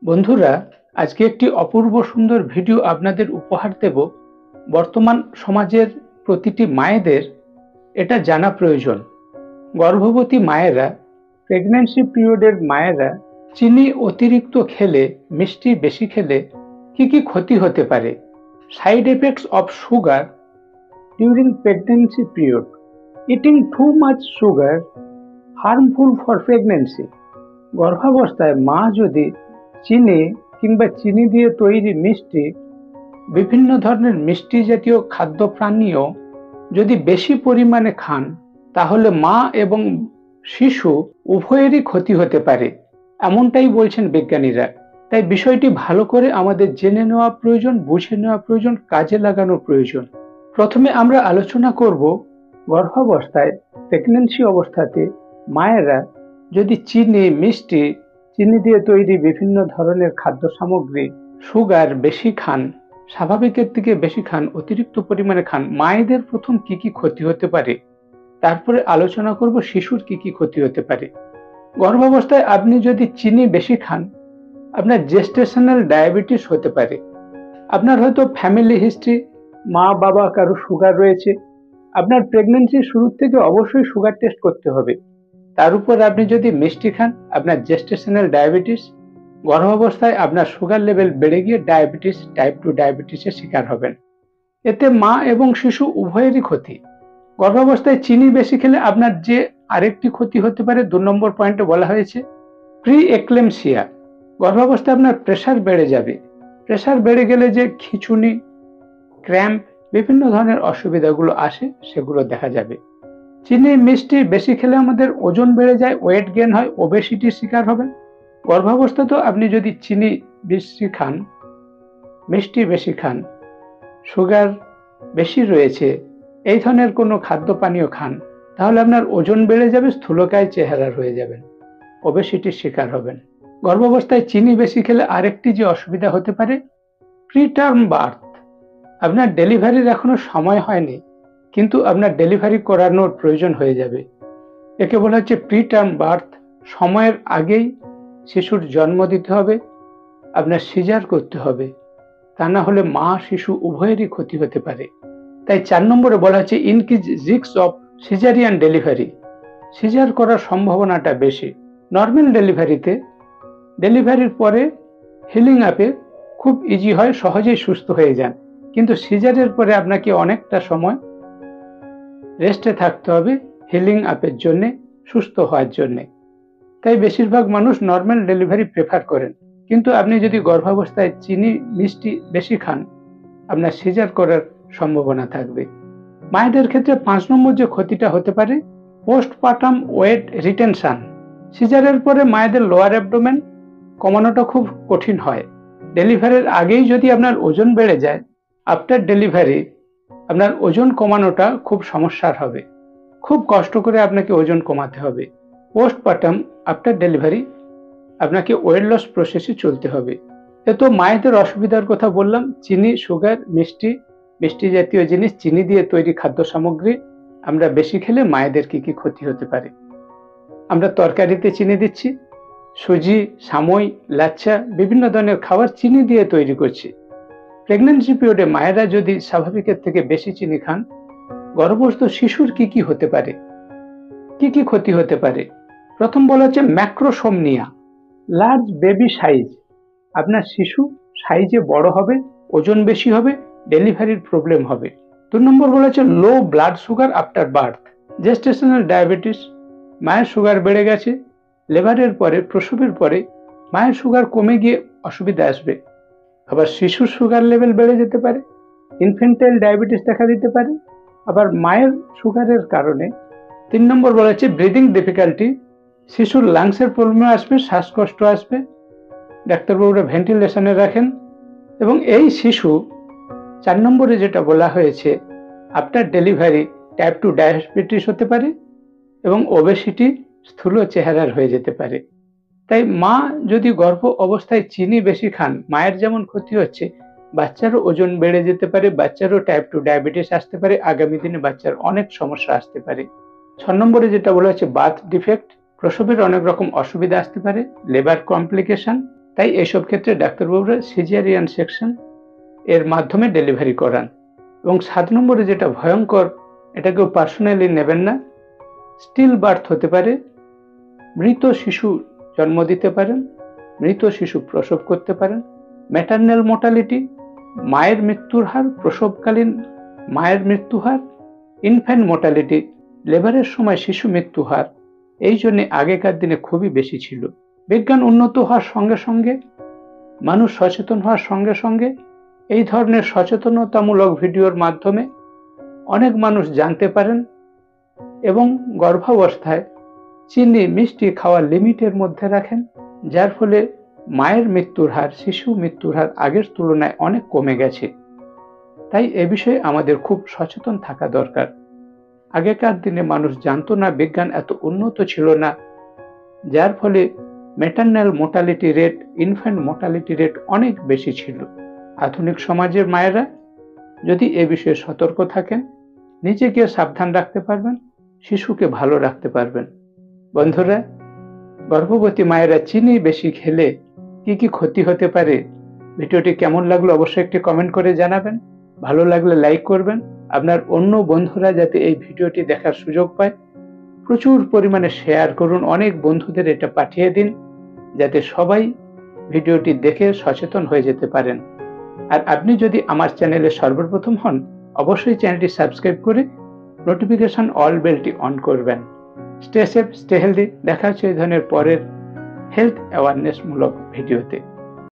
বন্ধুরা, আজকে একটি অপূর্ব সুন্দর ভিডিও আপনাদের উপহার দেব। বর্তমান সমাজের প্রতিটি মায়েদের এটা জানা প্রয়োজন। গর্ভবতী মায়েরা, প্রেগন্যান্সি পিরিয়ডের মায়েরা চিনি অতিরিক্ত খেলে, মিষ্টি বেশি খেলে কি কি ক্ষতি হতে পারে। Side effects of sugar during pregnancy period. Eating too much sugar harmful for pregnancy. গর্ভাবস্থায় মা যদি চিনি কিংবা চিনি দিয়ে তৈরি মিষ্টি, বিভিন্ন ধরনের মিষ্টি জাতীয় খাদ্য পানীয় যদি বেশি পরিমাণে খান, তাহলে মা এবং শিশু উভয়েরই ক্ষতি হতে পারে, এমনটাই বলছেন বিজ্ঞানীরা। তাই বিষয়টি ভালো করে আমাদের জেনে নেওয়া প্রয়োজন, বুঝে নেওয়া প্রয়োজন, কাজে লাগানো প্রয়োজন। প্রথমে আমরা আলোচনা করব গর্ভাবস্থায়, প্রেগন্যান্সি অবস্থাতে মায়েরা যদি চিনি, মিষ্টি, চিনি দিয়ে তৈরি বিভিন্ন ধরনের খাদ্য সামগ্রী, সুগার বেশি খান, স্বাভাবিকের থেকে বেশি খান, অতিরিক্ত পরিমাণে খান, মায়েদের প্রথম কি কি ক্ষতি হতে পারে, তারপরে আলোচনা করব শিশুর কি কি ক্ষতি হতে পারে। গর্ভাবস্থায় আপনি যদি চিনি বেশি খান, আপনার জেস্টেশনাল ডায়াবেটিস হতে পারে। আপনার হয়তো ফ্যামিলি হিস্ট্রি, মা বাবা কারো সুগার রয়েছে। আপনার প্রেগন্যান্সির শুরুর থেকে অবশ্যই সুগার টেস্ট করতে হবে। তার উপর আপনি যদি মিষ্টি খান, আপনার জেস্টেশনাল ডায়াবেটিস, গর্ভাবস্থায় আপনার সুগার লেভেল বেড়ে গিয়ে ডায়াবেটিস, টাইপ 2 ডায়াবেটিসের শিকার হবেন। এতে মা এবং শিশু উভয়েরই ক্ষতি। গর্ভাবস্থায় চিনি বেশি খেলে আপনার যে আরেকটি ক্ষতি হতে পারে, 2 নম্বর পয়েন্টে বলা হয়েছে প্রি এক্লেমসিয়া। গর্ভাবস্থায় আপনার প্রেসার বেড়ে যাবে। প্রেসার বেড়ে গেলে যে খিঁচুনি, ক্র্যাম্প, বিভিন্ন ধরনের অসুবিধাগুলো আসে, সেগুলো দেখা যাবে। চিনি, মিষ্টি বেশি খেলে আমাদের ওজন বেড়ে যায়, ওয়েট গেইন হয়, ওবেসিটির শিকার হবেন। গর্ভাবস্থাতেও আপনি যদি চিনি বেশি খান, মিষ্টি বেশি খান, সুগার বেশি রয়েছে, এই ধরনের কোনো খাদ্য পানীয় খান, তাহলে আপনার ওজন বেড়ে যাবে, স্থূলকায় চেহারার হয়ে যাবেন, ওবেসিটির শিকার হবেন। গর্ভাবস্থায় চিনি বেশি খেলে আরেকটি যে অসুবিধা হতে পারে, প্রিটার্ম বার্থ। আপনার ডেলিভারির এখনো সময় হয়নি, কিন্তু আপনার ডেলিভারি করানোর প্রয়োজন হয়ে যাবে। একে বলা হচ্ছে প্রিটার্ম বার্থ। সময়ের আগেই শিশুর জন্ম দিতে হবে, আপনার সিজার করতে হবে, তা না হলে মা শিশু উভয়েরই ক্ষতি হতে পারে। তাই 4 নম্বরে বলা হচ্ছে increase risk of caesarean delivery. সিজার করার সম্ভাবনাটা বেশি। নর্মাল ডেলিভারির পরে হিলিং আপে খুব ইজি হয়, সহজেই সুস্থ হয়ে যান। কিন্তু সিজারের পরে আপনাকে অনেকটা সময় রেস্টে থাকতে হবে হিলিং আপের জন্যে, সুস্থ হওয়ার জন্যে। তাই বেশিরভাগ মানুষ নর্মাল ডেলিভারি প্রেফার করেন। কিন্তু আপনি যদি গর্ভাবস্থায় চিনি, মিষ্টি বেশি খান, আপনার সিজার করার সম্ভাবনা থাকবে। মায়েদের ক্ষেত্রে 5 নম্বর যে ক্ষতিটা হতে পারে, পোস্টপার্টাম ওয়েট রিটেনশন। সিজারের পরে মায়েদের লোয়ার অ্যাবডোমেন কমানোটা খুব কঠিন হয়। ডেলিভারির আগেই যদি আপনার ওজন বেড়ে যায়, আফটার ডেলিভারি আপনার ওজন কমানোটা খুব সমস্যার হবে। খুব কষ্ট করে আপনাকে ওজন কমাতে হবে। পোস্টপার্টাম, আফটার ডেলিভারি আপনাকে ওয়েট লস প্রসেসে চলতে হবে। এত মায়েদের অসুবিধার কথা বললাম। চিনি, সুগার, মিষ্টি জাতীয় জিনিস, চিনি দিয়ে তৈরি খাদ্য সামগ্রী আমরা বেশি খেলে মায়েদের কি কি ক্ষতি হতে পারে। আমরা তরকারিতে চিনি দিচ্ছি, সুজি, সামই, লাচ্ছা, বিভিন্ন ধরনের খাবার চিনি দিয়ে তৈরি করছি। প্রেগন্যান্সি পিরিয়ডে মায়েরা যদি স্বাভাবিকের থেকে বেশি চিনি খান, গর্ভস্থ শিশুর কি কি হতে পারে, কি কি ক্ষতি হতে পারে। প্রথম বলা হচ্ছে ম্যাক্রোসোমনিয়া, লার্জ বেবি সাইজ। আপনার শিশু সাইজে বড় হবে, ওজন বেশি হবে, ডেলিভারির প্রবলেম হবে। 2 নম্বর বলা হচ্ছে low blood sugar after birth, gestational diabetes. মায়ের সুগার বেড়ে গেছে, লেবারের পরে, প্রসবের পরে মায়ের সুগার কমে গিয়ে অসুবিধা আসবে। আবার শিশুর সুগার লেভেল বেড়ে যেতে পারে, ইনফ্যান্টাইল ডায়াবেটিস দেখা দিতে পারে। আবার মায়ের সুগারের কারণে 3 নম্বর বলা হচ্ছে ব্রিদিং ডিফিকাল্টি, শিশুর লাংসের প্রবলেম আসবে, শ্বাসকষ্ট আসবে, ডাক্তারবাবুরা ভেন্টিলেশনে রাখেন। এবং এই শিশু 4 নম্বরে যেটা বলা হয়েছে, আফটার ডেলিভারি টাইপ 2 ডায়াবেটিস হতে পারে এবং ওবেসিটি, স্থূল চেহারার হয়ে যেতে পারে। তাই মা যদি গর্ভ অবস্থায় চিনি বেশি খান, মায়ের যেমন ক্ষতি হচ্ছে, বাচ্চারও ওজন বেড়ে যেতে পারে, বাচ্চারও টাইপ 2 ডায়াবেটিস আসতে পারে, আগামী দিনে বাচ্চার অনেক সমস্যা আসতে পারে। 6 নম্বরে যেটা বলা হচ্ছে বার্থ ডিফেক্ট, প্রসবের অনেক রকম অসুবিধা আসতে পারে, লেবার কমপ্লিকেশন, তাই এইসব ক্ষেত্রে ডাক্তারবাবুরা সিজারিয়ান সেকশন এর মাধ্যমে ডেলিভারি করান। এবং 7 নম্বরে যেটা ভয়ঙ্কর, এটা কেউ পার্সোনালি নেবেন না। স্টিল বার্থ হতে পারে, মৃত শিশু জন্ম দিতে পারেন, মৃত শিশু প্রসব করতে পারেন। ম্যাটারনাল মোর্টালিটি, মায়ের মৃত্যুর হার, প্রসবকালীন মায়ের মৃত্যু হার। ইনফ্যান্ট মোর্টালিটি, লেবারের সময় শিশু মৃত্যু হার এই জন্য আগেকার দিনে খুবই বেশি ছিল। বিজ্ঞান উন্নত হওয়ার সঙ্গে সঙ্গে, মানুষ সচেতন হওয়ার সঙ্গে সঙ্গে এই ধরনের সচেতনতামূলক ভিডিওর মাধ্যমে অনেক মানুষ জানতে পারেন এবং গর্ভাবস্থায় চিনি মিষ্টি খাওয়ার লিমিটের মধ্যে রাখেন, যার ফলে মায়ের মৃত্যুর হার, শিশু মৃত্যুর হার আগের তুলনায় অনেক কমে গেছে। তাই এ বিষয়ে আমাদের খুব সচেতন থাকা দরকার। আগেকার দিনে মানুষ জানতো না, বিজ্ঞান এত উন্নত ছিল না, যার ফলে maternal mortality rate, infant mortality rate অনেক বেশি ছিল। আধুনিক সমাজের মায়েরা যদি এ বিষয়ে সতর্ক থাকেন, নিজেকে সাবধান রাখতে পারবেন, শিশুকে ভালো রাখতে পারবেন। বন্ধুরা, গর্ভবতী মায়েরা চিনি বেশি খেলে কি কি ক্ষতি হতে পারে, ভিডিওটি কেমন লাগলো অবশ্যই একটি কমেন্ট করে জানাবেন। ভালো লাগলে লাইক করবেন। আপনার অন্য বন্ধুরা যাতে এই ভিডিওটি দেখার সুযোগ পায়, প্রচুর পরিমাণে শেয়ার করুন, অনেক বন্ধুদের এটা পাঠিয়ে দিন, যাতে সবাই ভিডিওটি দেখে সচেতন হয়ে যেতে পারেন। আর আপনি যদি আমার চ্যানেলে সর্বপ্রথম হন, অবশ্যই চ্যানেলটি সাবস্ক্রাইব করে নোটিফিকেশন অল বেলটি অন করবেন। Stay safe, stay healthy. দেখা হচ্ছে এই ধরনের পরের হেলথ অ্যাওয়ারনেস মূলক ভিডিওতে।